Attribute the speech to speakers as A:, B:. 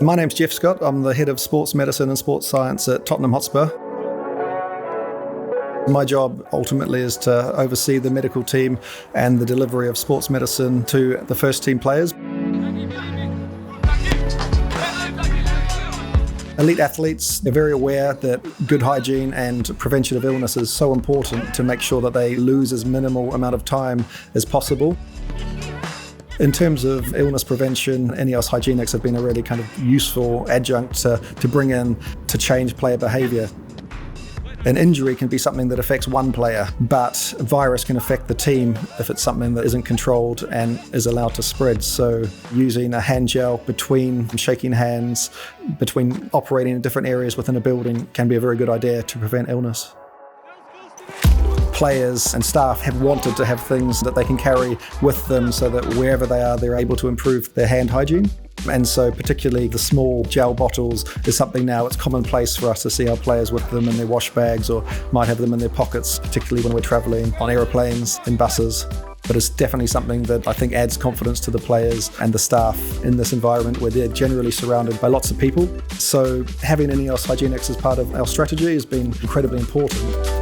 A: My name's Geoff Scott. I'm the head of sports medicine and sports science at Tottenham Hotspur. My job ultimately is to oversee the medical team and the delivery of sports medicine to the first team players. Elite athletes are very aware that good hygiene and prevention of illness is so important to make sure that they lose as minimal amount of time as possible. In terms of illness prevention, INEOS Hygienics have been a really kind of useful adjunct to bring in to change player behaviour. An injury can be something that affects one player, but a virus can affect the team if it's something that isn't controlled and is allowed to spread. So using a hand gel between shaking hands, between operating in different areas within a building can be a very good idea to prevent illness. Players and staff have wanted to have things that they can carry with them so that wherever they are, they're able to improve their hand hygiene. And so particularly the small gel bottles is something now it's commonplace for us to see our players with them in their wash bags or might have them in their pockets, particularly when we're travelling on aeroplanes, in buses. But it's definitely something that I think adds confidence to the players and the staff in this environment where they're generally surrounded by lots of people. So having INEOS Hygienics as part of our strategy has been incredibly important.